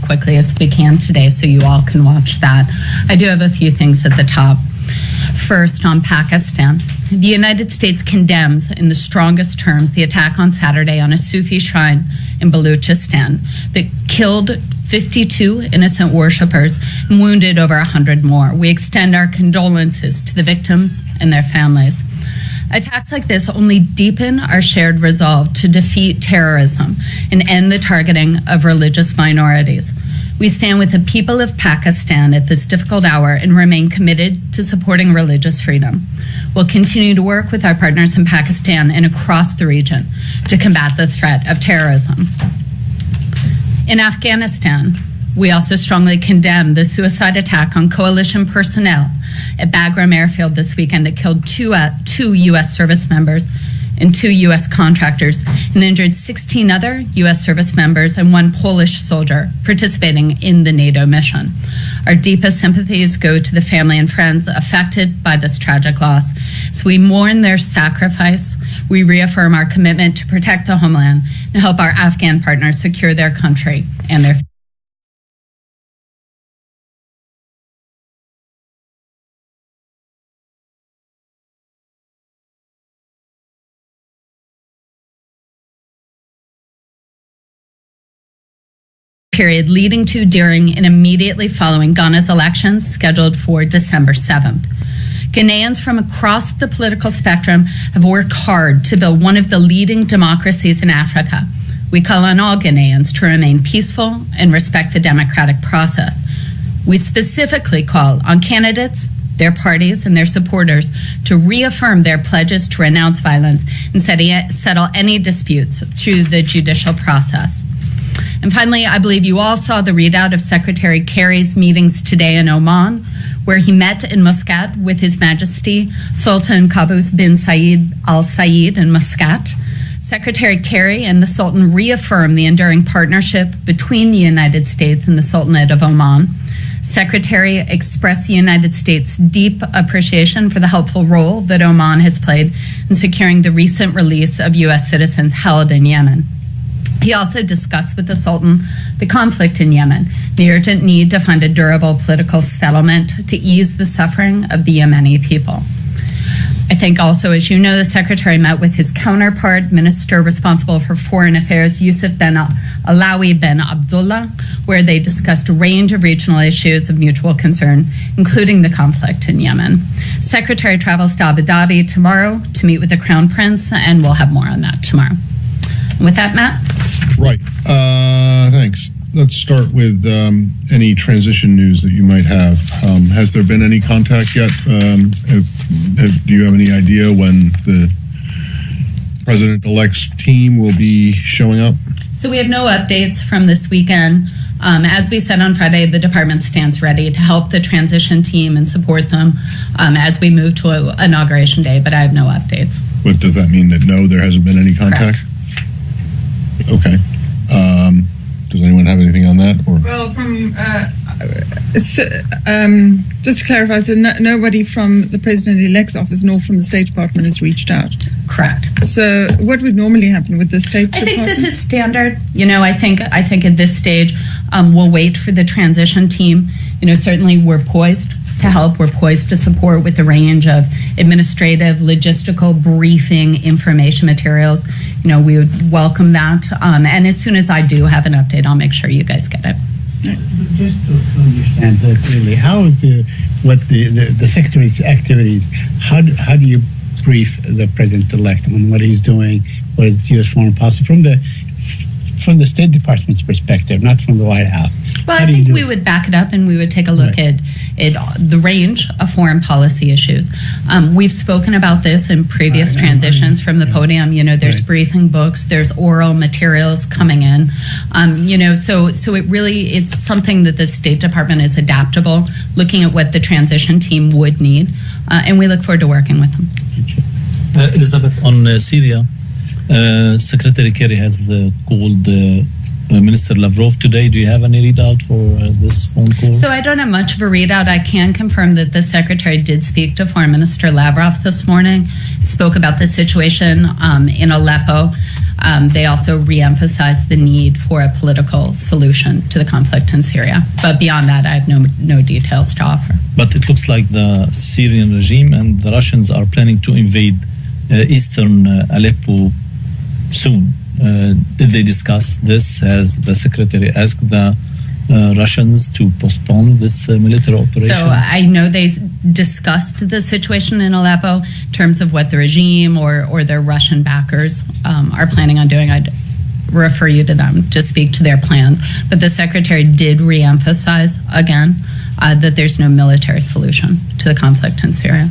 quickly as we can today so you all can watch that. I do have a few things at the top. First, on Pakistan. The United States condemns in the strongest terms the attack on Saturday on a Sufi shrine in Balochistan that killed 52 innocent worshippers and wounded over 100 more. We extend our condolences to the victims and their families. Attacks like this only deepen our shared resolve to defeat terrorism and end the targeting of religious minorities. We stand with the people of Pakistan at this difficult hour and remain committed to supporting religious freedom. We'll continue to work with our partners in Pakistan and across the region to combat the threat of terrorism. In Afghanistan, we also strongly condemn the suicide attack on coalition personnel at Bagram Airfield this weekend that killed two U.S. service members and 2 U.S. contractors and injured 16 other U.S. service members and 1 Polish soldier participating in the NATO mission. Our deepest sympathies go to the family and friends affected by this tragic loss. So we mourn their sacrifice. We reaffirm our commitment to protect the homeland and help our Afghan partners secure their country and their period leading to, during, and immediately following Ghana's elections scheduled for December 7th. Ghanaians from across the political spectrum have worked hard to build one of the leading democracies in Africa. We call on all Ghanaians to remain peaceful and respect the democratic process. We specifically call on candidates, their parties, and their supporters to reaffirm their pledges to renounce violence and settle any disputes through the judicial process. And finally, I believe you all saw the readout of Secretary Kerry's meetings today in Oman, where he met in Muscat with His Majesty Sultan Qaboos bin Saeed Al Saeed in Muscat. Secretary Kerry and the Sultan reaffirmed the enduring partnership between the United States and the Sultanate of Oman. Secretary expressed the United States' deep appreciation for the helpful role that Oman has played in securing the recent release of U.S. citizens held in Yemen. He also discussed with the Sultan the conflict in Yemen, the urgent need to find a durable political settlement to ease the suffering of the Yemeni people. I think also, as you know, the Secretary met with his counterpart, Minister responsible for Foreign Affairs, Yusuf bin Alawi bin Abdullah, where they discussed a range of regional issues of mutual concern, including the conflict in Yemen. Secretary travels to Abu Dhabi tomorrow to meet with the Crown Prince, and we'll have more on that tomorrow. With that, Matt? Right. Thanks. Let's start with any transition news that you might have. Has there been any contact yet? Do you have any idea when the President-elect's team will be showing up? So we have no updates from this weekend. As we said on Friday, the department stands ready to help the transition team and support them as we move to Inauguration Day, but I have no updates. But does that mean that no, there hasn't been any contact? Correct. Okay. Does anyone have anything on that? Or? Well, just to clarify, so nobody from the President-elect's office nor from the State Department has reached out? Correct. So what would normally happen with the State Department? I think this is standard. You know, I think at this stage, we'll wait for the transition team. You know, certainly we're poised to help. We're poised to support with a range of administrative, logistical, briefing, information materials. You know, we would welcome that. And as soon as I do have an update, I'll make sure you guys get it. Just to understand that clearly, how is the Secretary's activities, how do you brief the President-elect on what he's doing, what is U.S. foreign policy from the State Department's perspective, not from the White House? Well, I think we would back it up and we would take a look at the range of foreign policy issues. We've spoken about this in previous transitions from the podium. You know, there's briefing books, there's oral materials coming in. You know, so it's something that the State Department is adaptable, looking at what the transition team would need, and we look forward to working with them. Elizabeth, on Syria, Secretary Kerry has called Minister Lavrov today. Do you have any readout for this phone call? So I don't have much of a readout. I can confirm that the Secretary did speak to Foreign Minister Lavrov this morning, spoke about the situation in Aleppo. They also re-emphasized the need for a political solution to the conflict in Syria. But beyond that, I have no details to offer. But it looks like the Syrian regime and the Russians are planning to invade eastern Aleppo soon. Did they discuss this? Has the Secretary asked the Russians to postpone this military operation? So I know they discussed the situation in Aleppo in terms of what the regime or their Russian backers are planning on doing. I'd refer you to them to speak to their plans. But the Secretary did re-emphasize again that there's no military solution to the conflict in Syria.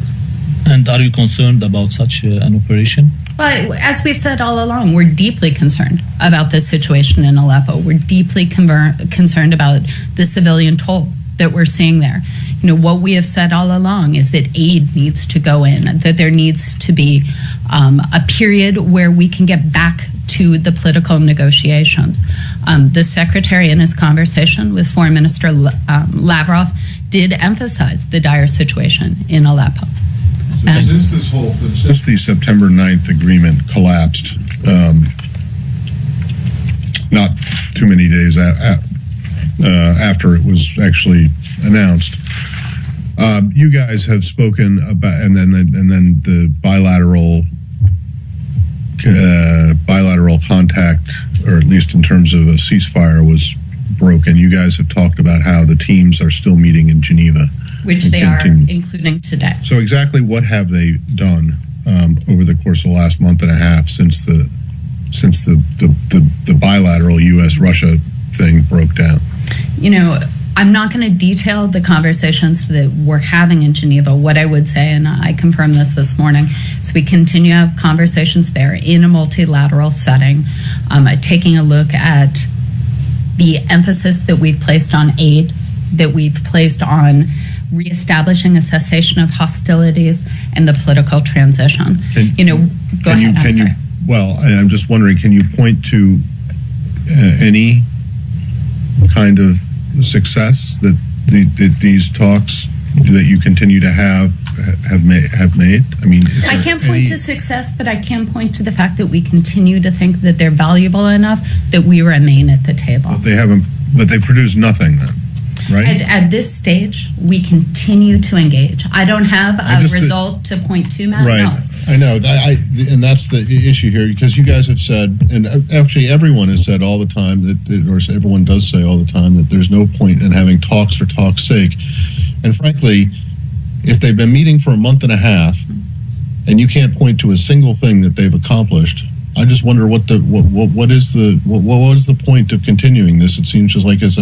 And are you concerned about such an operation? Well, as we've said all along, we're deeply concerned about this situation in Aleppo. We're deeply concerned about the civilian toll that we're seeing there. You know, what we have said all along is that aid needs to go in, that there needs to be a period where we can get back to the political negotiations. The Secretary, in his conversation with Foreign Minister Lavrov, did emphasize the dire situation in Aleppo. Since the September 9th agreement collapsed, not too many days after it was actually announced, you guys have spoken about, and then the bilateral contact, or at least in terms of a ceasefire, was broken. You guys have talked about how the teams are still meeting in Geneva. Which they are, including today. So exactly what have they done over the course of the last month and a half since the bilateral U.S.-Russia thing broke down? You know, I'm not going to detail the conversations that we're having in Geneva. What I would say, and I confirmed this morning, is we continue to have conversations there in a multilateral setting, taking a look at the emphasis that we've placed on aid, that we've placed on reestablishing a cessation of hostilities and the political transition. I'm just wondering, can you point to any kind of success that these talks that you continue to have made? I mean, I can't point to success, but I can point to the fact that we continue to think that they're valuable enough that we remain at the table. But they produce nothing then. Right? At this stage, we continue to engage. I don't have a result to point to, Matt. Right. No. I know. And that's the issue here, because you guys have said, and actually everyone has said all the time, or everyone does say all the time, that there's no point in having talks for talk's sake. And frankly, if they've been meeting for a month and a half, and you can't point to a single thing that they've accomplished, I just wonder what is the point of continuing this? It seems just like it's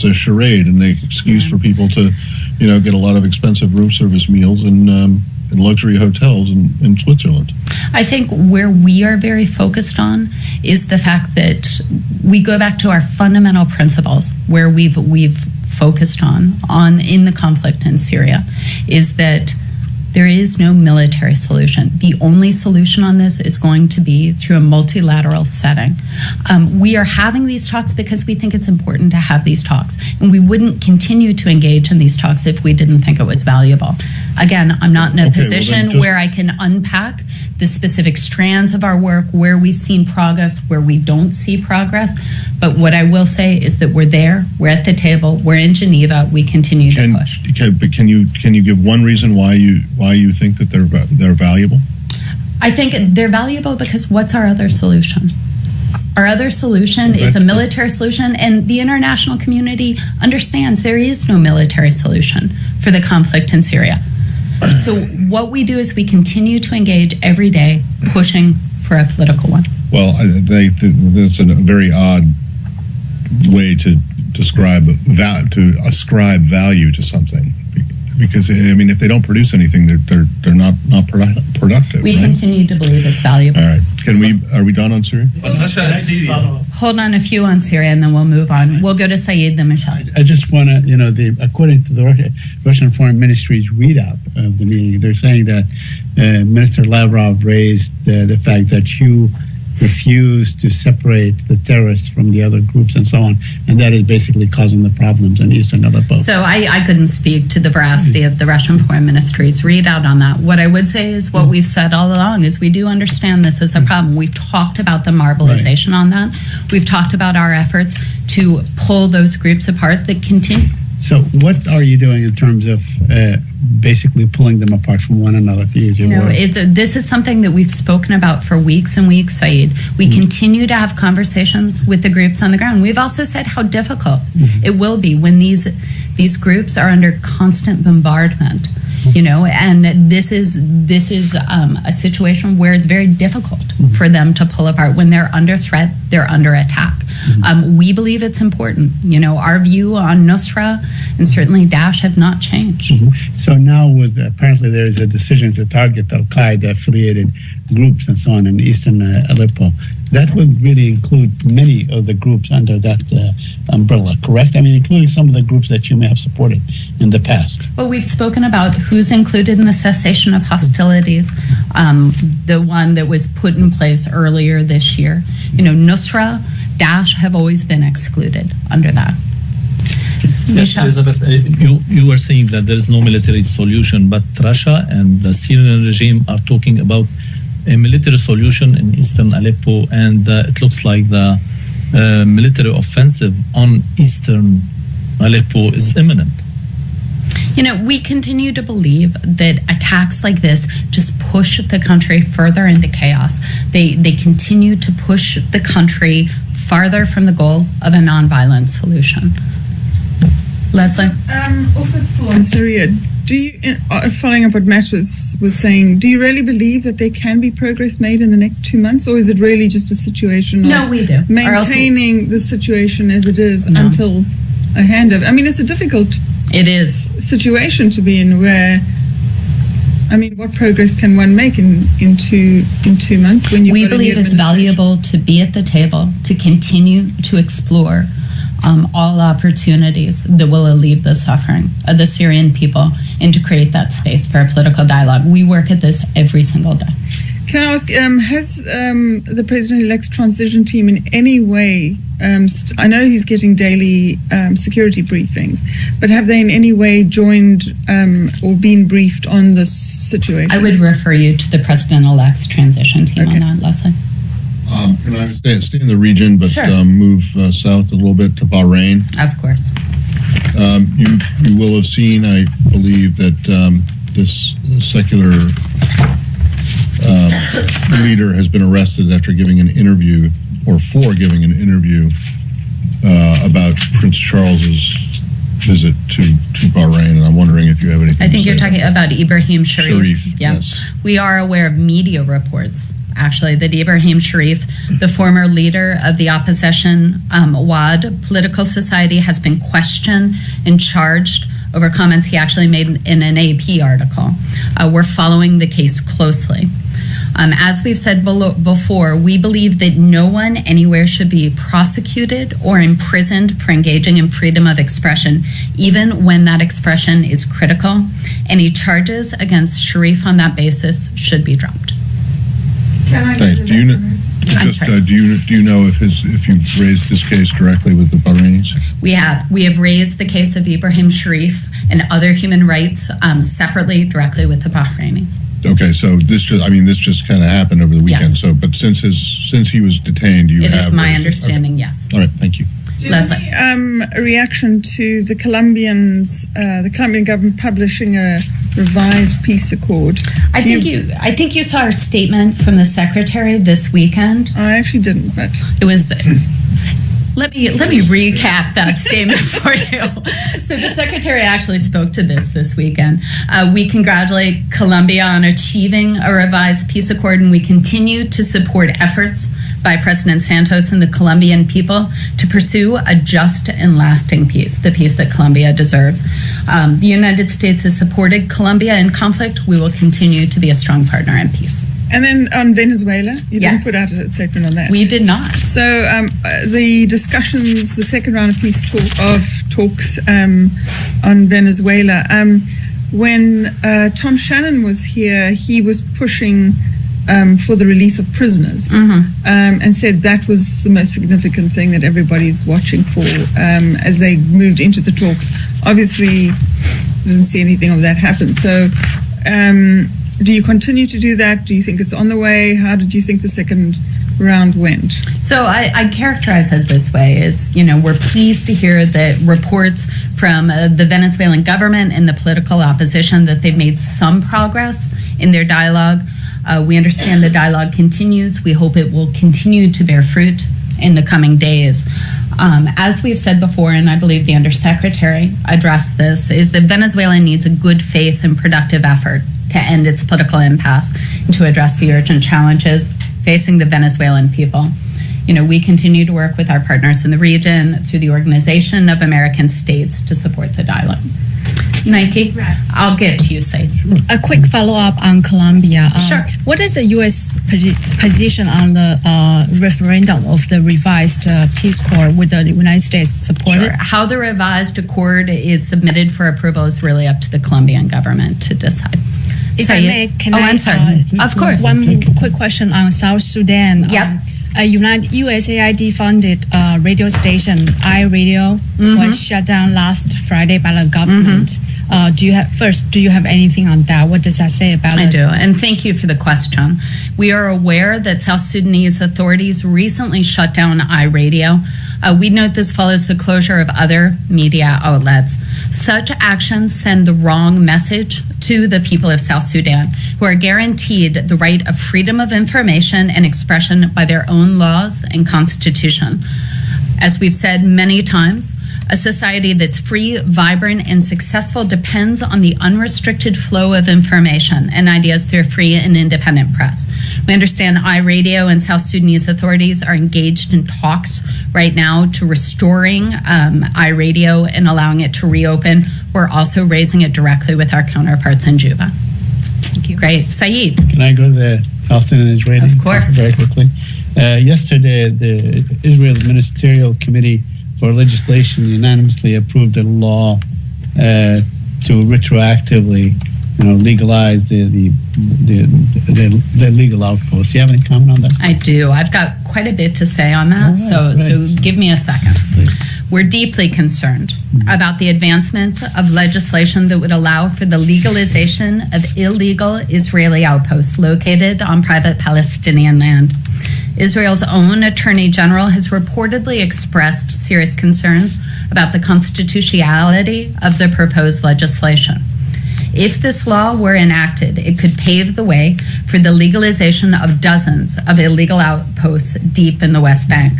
a charade and an excuse for people to, get a lot of expensive room service meals in luxury hotels in Switzerland. I think where we are very focused on is the fact that we go back to our fundamental principles, where we've focused on in the conflict in Syria, is that there is no military solution. The only solution on this is going to be through a multilateral setting. We are having these talks because we think it's important to have these talks, and we wouldn't continue to engage in these talks if we didn't think it was valuable. Again, I'm not in a position where I can unpack the specific strands of our work, where we've seen progress, where we don't see progress. But what I will say is that we're there, we're at the table, we're in Geneva, we continue to push. But can you give one reason why you think that they're valuable? I think they're valuable because what's our other solution? Our other solution is a military solution, and the international community understands there is no military solution for the conflict in Syria. So what we do is we continue to engage every day, pushing for a political one. Well, that's a very odd way to ascribe value to something. Because if they don't produce anything, they're not productive. We continue to believe it's valuable. All right, are we done on Syria? Hold on a few on Syria, and then we'll move on. We'll go to Saeed, then Michelle. I just want to, according to the Russian Foreign Ministry's readout of the meeting, they're saying that Minister Lavrov raised the fact that you refuse to separate the terrorists from the other groups and so on, and that is basically causing the problems in eastern Aleppo. So I couldn't speak to the veracity of the Russian Foreign Ministry's readout on that. What I would say is what we've said all along is we do understand this is a problem. We've talked about the marbleization on that. We've talked about our efforts to pull those groups apart that continue. So what are you doing in terms of basically pulling them apart from one another, to use your words? This is something that we've spoken about for weeks and weeks, Saeed. We continue to have conversations with the groups on the ground. We've also said how difficult it will be when these groups are under constant bombardment, and this is a situation where it's very difficult for them to pull apart. When they're under threat, they're under attack. We believe it's important. Our view on Nusra and certainly Daesh have not changed. So now apparently there is a decision to target Al-Qaeda affiliated groups and so on in eastern Aleppo. That would really include many of the groups under that umbrella, correct? I mean, including some of the groups that you may have supported in the past. Well, we've spoken about who's included in the cessation of hostilities, the one that was put in place earlier this year. Nusra, Daesh have always been excluded under that. Yes, Elizabeth, you were saying that there is no military solution, but Russia and the Syrian regime are talking about a military solution in eastern Aleppo, and it looks like the military offensive on eastern Aleppo is imminent. We continue to believe that attacks like this just push the country further into chaos. They continue to push the country farther from the goal of a nonviolent solution. Leslie? Also still on Syria, do you, following up what Matt was saying, do you really believe that there can be progress made in the next 2 months, or is it really just a situation of we do. Maintaining the situation as it is until a handover? I mean, it's a difficult situation to be in where, what progress can one make in 2 months when you? We believe it's valuable to be at the table, to continue to explore all opportunities that will alleviate the suffering of the Syrian people and to create that space for a political dialogue. We work at this every single day. Can I ask, has the President-elect's transition team in any way, I know he's getting daily security briefings, but have they in any way joined or been briefed on this situation? I would refer you to the President-elect's transition team on that, Leslie. Can I stay in the region, but move south a little bit to Bahrain? Of course. You will have seen, I believe, that this secular leader has been arrested after giving an interview, or for giving an interview about Prince Charles's visit to Bahrain, and I'm wondering if you have anything. I think you're talking about Ibrahim Sharif. Yes. We are aware of media reports, actually, that Ibrahim Sharif, the former leader of the opposition Wad Political Society, has been questioned and charged over comments he actually made in an AP article. We're following the case closely. As we've said before, we believe that no one anywhere should be prosecuted or imprisoned for engaging in freedom of expression, even when that expression is critical. Any charges against Sharif on that basis should be dropped. Thanks. Do you know if you've raised this case directly with the Bahrainis? We have raised the case of Ibrahim Sharif and other human rights separately, directly with the Bahrainis. Okay, so this just kind of happened over the weekend. Yes. So, but since he was detained, it is my understanding. Okay. Yes. All right. Thank you. Leslie. A reaction to the Colombian government publishing a revised peace accord. I think you saw our statement from the secretary this weekend. I actually didn't, but it was. Let me recap that statement for you. So the secretary actually spoke to this weekend. We congratulate Colombia on achieving a revised peace accord, and we continue to support efforts by President Santos and the Colombian people to pursue a just and lasting peace, the peace that Colombia deserves. The United States has supported Colombia in conflict. We will continue to be a strong partner in peace. And then on Venezuela, you didn't put out a statement on that. We did not. So the discussions, the second round of peace talks on Venezuela. When Tom Shannon was here, he was pushing for the release of prisoners, and said that was the most significant thing that everybody's watching for as they moved into the talks. Obviously, didn't see anything of that happen. So, do you continue to do that? Do you think it's on the way? How did you think the second round went? So I characterize it this way: is, you know, we're pleased to hear that reports from the Venezuelan government and the political opposition that they've made some progress in their dialogue. We understand the dialogue continues. We hope it will continue to bear fruit in the coming days. As we've said before, and I believe the Undersecretary addressed this, is that Venezuela needs a good faith and productive effort to end its political impasse and to address the urgent challenges facing the Venezuelan people. You know, we continue to work with our partners in the region through the Organization of American States to support the dialogue. Nike, I'll get to you, Said. A quick follow-up on Colombia. Sure. What is the U.S. position on the referendum of the revised peace accord? Would the United States support it? How the revised accord is submitted for approval is really up to the Colombian government to decide. If I may, can I'm sorry. Of course. One quick question on South Sudan. Yep. A USAID funded radio station, iRadio, was shut down last Friday by the government. Do you have anything on that? What does that say about it? I do, and thank you for the question. We are aware that South Sudanese authorities recently shut down iRadio. We note this follows the closure of other media outlets. Such actions send the wrong message to the people of South Sudan, who are guaranteed the right of freedom of information and expression by their own laws and constitution. As we've said many times, a society that's free, vibrant, and successful depends on the unrestricted flow of information and ideas through a free and independent press. We understand iRadio and South Sudanese authorities are engaged in talks right now to restoring iRadio and allowing it to reopen. We're also raising it directly with our counterparts in Juba. Thank you. Great. Saeed. Can I go to the Palestinian and Israeli? Of course. Very quickly. Yesterday, the Israel Ministerial Committee for Legislation unanimously approved a law to retroactively, legalize the legal outpost. Do you have any comment on that? I do. I've got quite a bit to say on that, so give me a second. We're deeply concerned about the advancement of legislation that would allow for the legalization of illegal Israeli outposts located on private Palestinian land. Israel's own Attorney General has reportedly expressed serious concerns about the constitutionality of the proposed legislation. If this law were enacted, it could pave the way for the legalization of dozens of illegal outposts deep in the West Bank.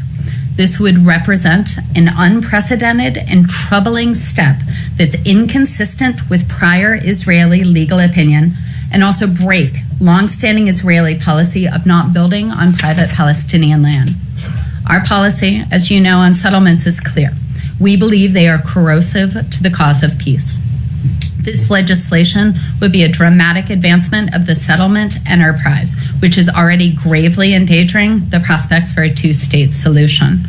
This would represent an unprecedented and troubling step that's inconsistent with prior Israeli legal opinion and also break longstanding Israeli policy of not building on private Palestinian land. Our policy, as you know, on settlements is clear. We believe they are corrosive to the cause of peace. This legislation would be a dramatic advancement of the settlement enterprise, which is already gravely endangering the prospects for a two-state solution.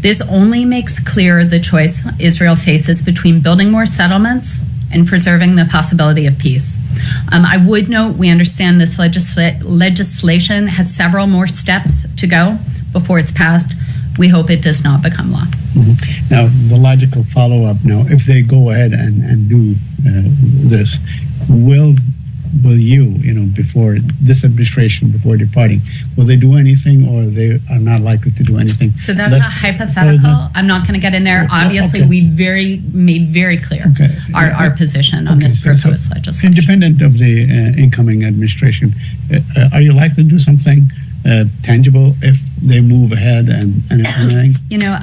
This only makes clear the choice Israel faces between building more settlements and preserving the possibility of peace. I would note we understand this legislation has several more steps to go before it's passed. We hope it does not become law. Mm-hmm. Now, the logical follow-up now, if they go ahead and do this, will you, before this administration, before departing, will they do anything, or they are not likely to do anything? So that's a hypothetical. I'm not going to get in there. Obviously, we made very clear our position on this proposed legislation. Independent of the incoming administration, are you likely to do something tangible if they move ahead and implementing?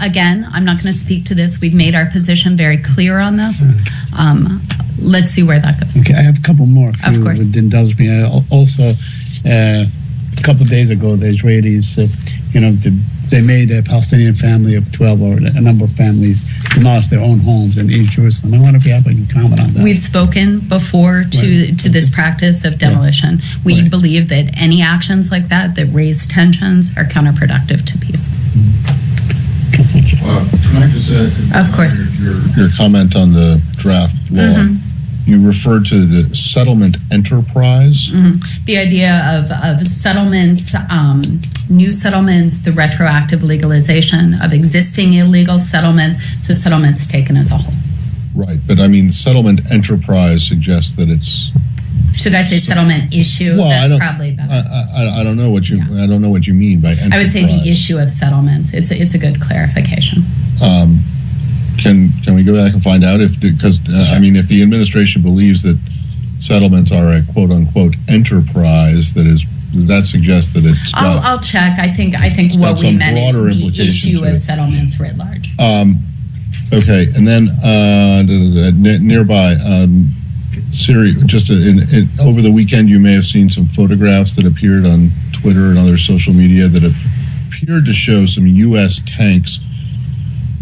Again, I'm not going to speak to this. We've made our position very clear on this. Let's see where that goes. Okay, I have a couple more. Of course. Would indulge me. Also, a couple of days ago, the Israelis, they made a Palestinian family of 12 or a number of families demolish their own homes in East Jerusalem. I wonder if you have any comment on that. We've spoken before to this practice of demolition. We believe that any actions like that raise tensions are counterproductive to peace. Can I just add? Of course. Your comment on the draft law. you referred to the settlement enterprise. The idea of settlements, new settlements, the retroactive legalization of existing illegal settlements, so settlements taken as a whole. Right, but I mean, settlement enterprise suggests that it's. Should I say settlement issue? Well, That's probably better. I don't know what you. Yeah. I don't know what you mean by enterprise. I would say the issue of settlements. It's a good clarification. Can we go back and find out because I mean, if the administration believes that settlements are a quote unquote enterprise, that suggests that it's. I'll check. I think what we meant is the issue of settlements writ large. Okay, and then nearby, Siri. Just over the weekend, you may have seen some photographs that appeared on Twitter and other social media that appeared to show some U.S. tanks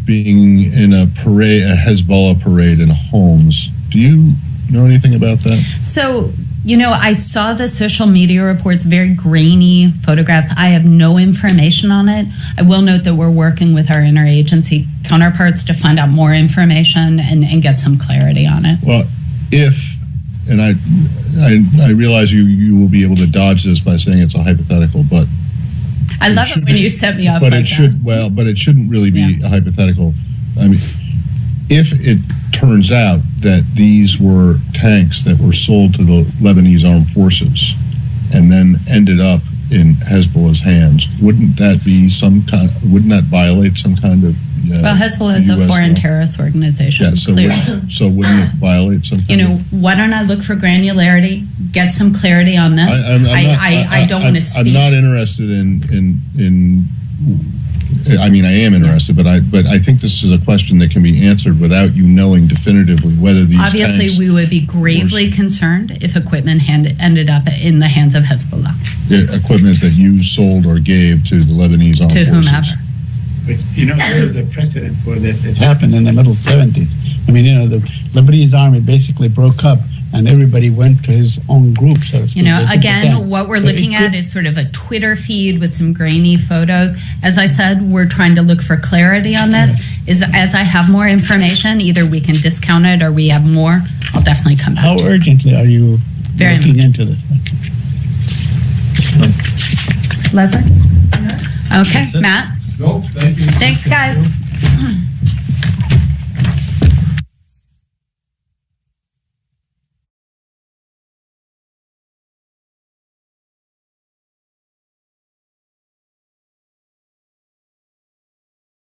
being in a Hezbollah parade in Homs. Do you know anything about that? So, I saw the social media reports, very grainy photographs. I have no information on it. I will note that we're working with our interagency counterparts to find out more information and get some clarity on it. Well, and I realize you will be able to dodge this by saying it's a hypothetical, but I love it when you set me up but like it should, that. but it shouldn't really be a hypothetical. I mean, if it turns out that these were tanks that were sold to the Lebanese armed forces and then ended up in Hezbollah's hands, wouldn't that violate some kind of well, Hezbollah is a foreign terrorist organization. Yeah, so wouldn't it violate some kind of... why don't I look for granularity, get some clarity on this? I don't want to speak. I'm not interested in I mean, I am interested, but I think this is a question that can be answered without you knowing definitively whether these Obviously, we would be gravely concerned if equipment ended up in the hands of Hezbollah. Equipment that you sold or gave to the Lebanese armed forces. To whomever. But, there was a precedent for this. It happened in the middle 70s. I mean, the Lebanese army basically broke up and everybody went to his own group, so to speak. Again, what we're looking at is sort of a Twitter feed with some grainy photos. As I said, we're trying to look for clarity on this. As I have more information, either we can discount it or we have more, I'll definitely come back. How urgently are you looking into this? Leslie? Okay, Matt? Nope, thank you. Thanks, guys.